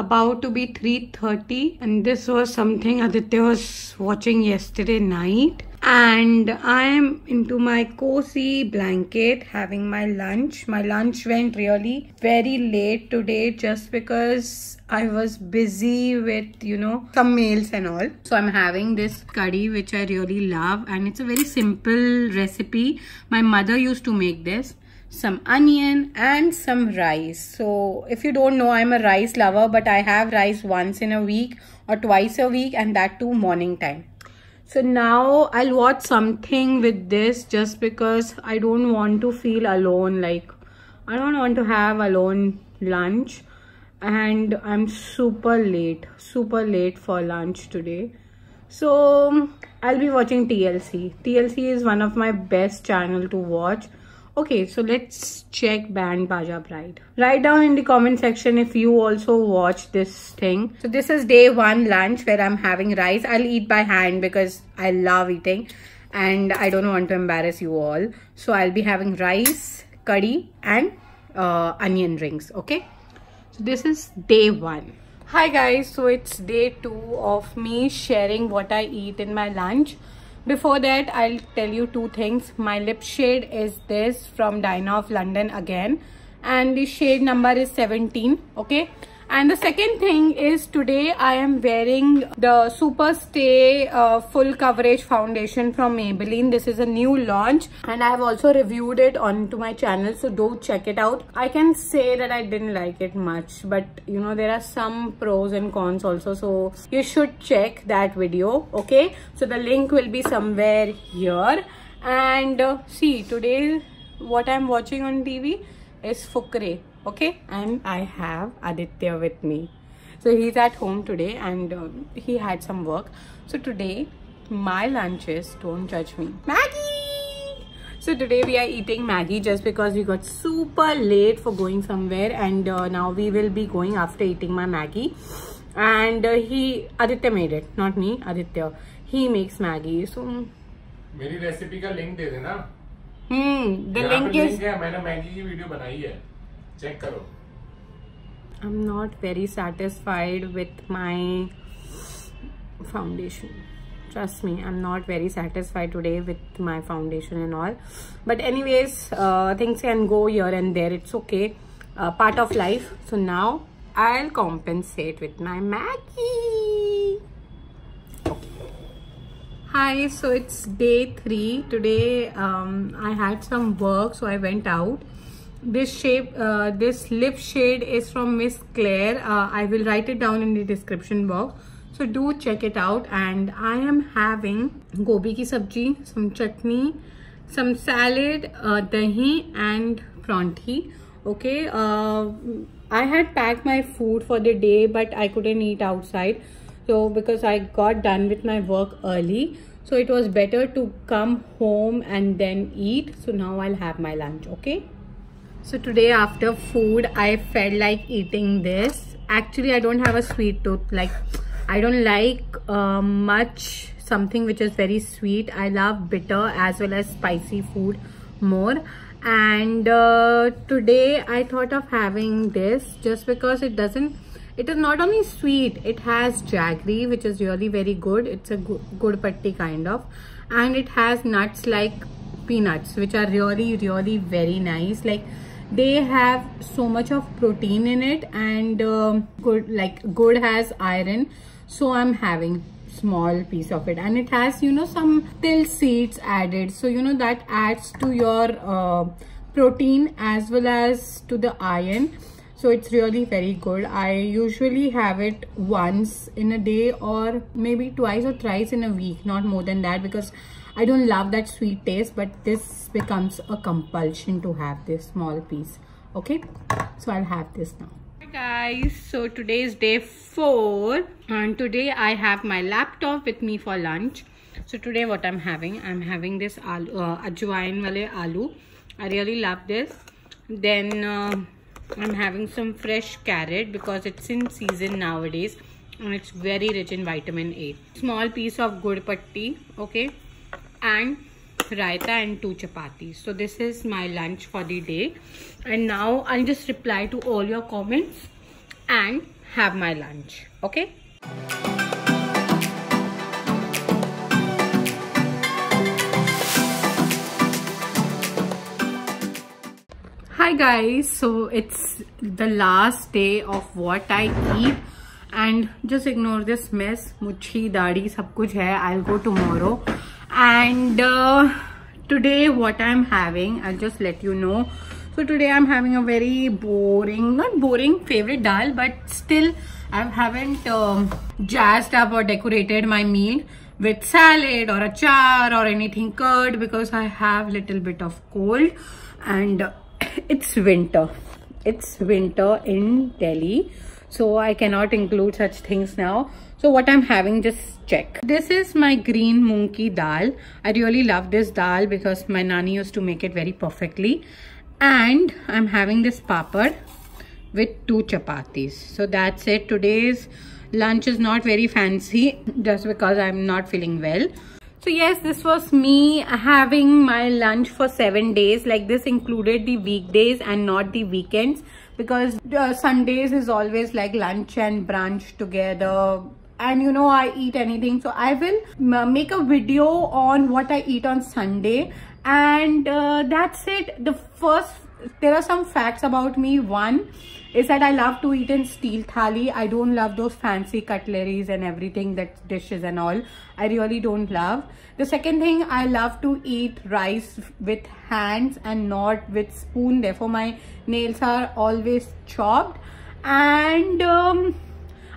about to be 3:30 and this was something Aditya was watching yesterday night, and I am into my cozy blanket having my lunch. My lunch went really very late today just because I was busy with some mails and all. So I'm having this curry which I really love, and it's a very simple recipe. My mother used to make this. Some onion and some rice. So if you don't know, I'm a rice lover, but I have rice once in a week or twice a week, and that too morning time. So now I'll watch something with this just because I don't want to feel alone. Like, I don't want to have alone lunch, and I'm super late for lunch today. So I'll be watching TLC. TLC is one of my best channel to watch. Okay, so let's check Band Baja Bride. Write down in the comment section if you also watch this thing. So this is day 1 lunch where I'm having rice. I'll eat by hand because I love eating and I don't want to embarrass you all. So I'll be having rice, curry and onion rings. Okay, so this is day 1. Hi guys, so it's day 2 of me sharing what I eat in my lunch. Before that, I'll tell you 2 things. My lip shade is this from Dinah of London again, and the shade number is 17. Okay, and the second thing is today I am wearing the Super Stay full coverage foundation from Maybelline. This is a new launch and I have also reviewed it onto my channel, so do check it out. I can say that I didn't like it much, but there are some pros and cons also, so you should check that video. Okay, so the link will be somewhere here. And see, today what I'm watching on TV is Fukre. Okay, and I have Aditya with me. So he's at home today and he had some work. So today my lunch is, don't judge me, Maggie. So today we are eating Maggie just because we got super late for going somewhere, and now we will be going after eating my Maggie. And Aditya made it, not me, Aditya. He makes Maggie. So मेरी recipe का link दे देना. The link is. मैंने Maggi की video बनाई है, check करो. I'm not very satisfied with my foundation. Trust me, I'm not very satisfied today with my foundation and all. But anyways, things can go here and there. It's okay, part of life. So now I'll compensate with my Maggie. Hi, so it's day 3 today. I had some work, so I went out. This lip shade is from Miss Claire. I will write it down in the description box, so do check it out. And I am having gobi ki sabji, some chutney, some salad, dahi and pronti. Okay, I had packed my food for the day, but I couldn't eat outside. So because I got done with my work early, so it was better to come home and then eat. So now I'll have my lunch. Okay, so today after food I felt like eating this. Actually I don't have a sweet tooth. Like, I don't like much something which is very sweet. I love bitter as well as spicy food more. And today I thought of having this just because it is not only sweet, it has jaggery, which is really very good. It's a good patti kind of, and it has nuts like peanuts, which are really very nice. Like, they have so much of protein in it, and good has iron. So I'm having small piece of it, and it has some till seeds added, so that adds to your protein as well as to the iron. So it's really very good. I usually have it once in a day or maybe twice or thrice in a week, not more than that, because I don't love that sweet taste, but this becomes a compulsion to have this small piece. Okay, so I'll have this now. Hi guys, so today is day 4 and today I have my laptop with me for lunch. So today what I'm having this ajwain wale aloo. I really love this. Then I'm having some fresh carrot because it's in season nowadays and it's very rich in vitamin A. Small piece of gud patti, okay, and raita and 2 chapatis. So this is my lunch for the day, and now I'll just reply to all your comments and have my lunch. Okay. Hi guys, so it's the last day of what I eat and just ignore this mess. Muchi, dadi, sab kuch hai. I'll go tomorrow. And today what I'm having, I'll just let you know. So today I'm having a very boring, not boring favorite dal, but still I haven't jazzed up or decorated my meal with salad or achar or anything curd because I have little bit of cold and it's winter in Delhi, so I cannot include such things now. So what I'm having, just check. This is my green moong ki dal. I really love this dal because my nani used to make it very perfectly. And I'm having this papad with 2 chapatis. So that's it. Today's lunch is not very fancy just because I'm not feeling well. So yes, this was me having my lunch for 7 days. Like, this included the weekdays and not the weekends, because Sundays is always like lunch and brunch together. And you know, I eat anything. So I will make a video on what I eat on Sunday. And that's it. There are some facts about me. One is that I love to eat in steel thali. I don't love those fancy cutleries and everything, that dishes and all. I really don't love. The second thing, I love to eat rice with hands and not with spoon. Therefore, my nails are always chopped. And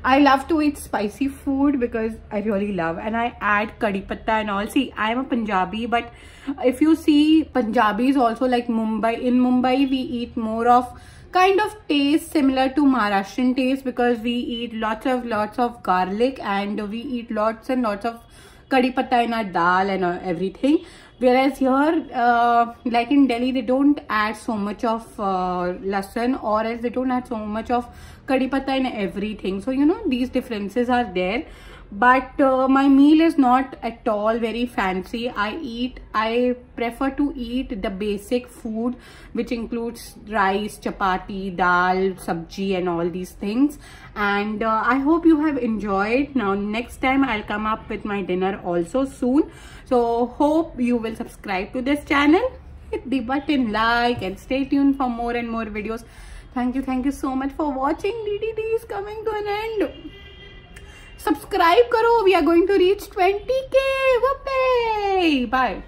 I love to eat spicy food because I really love, and I add kadhi patta and all. See, I am a Punjabi, but if you see, Punjabis also like Mumbai. In Mumbai, we eat more of kind of taste similar to Maharashtrian taste because we eat lots of garlic and we eat lots and lots of kadhi patta in our dal and everything. Whereas here, like in Delhi, they don't add so much of lasan, or else they don't add so much of kadhi patta in everything. So, you know, these differences are there. But my meal is not at all very fancy. I prefer to eat the basic food, which includes rice, chapati, dal, sabji and all these things. And I hope you have enjoyed. Now next time I'll come up with my dinner also soon. So hope you will subscribe to this channel, hit the button, like, and stay tuned for more and more videos. Thank you so much for watching. DDD is coming to an end. Subscribe karo, we are going to reach 20K. Whoopee! Bye.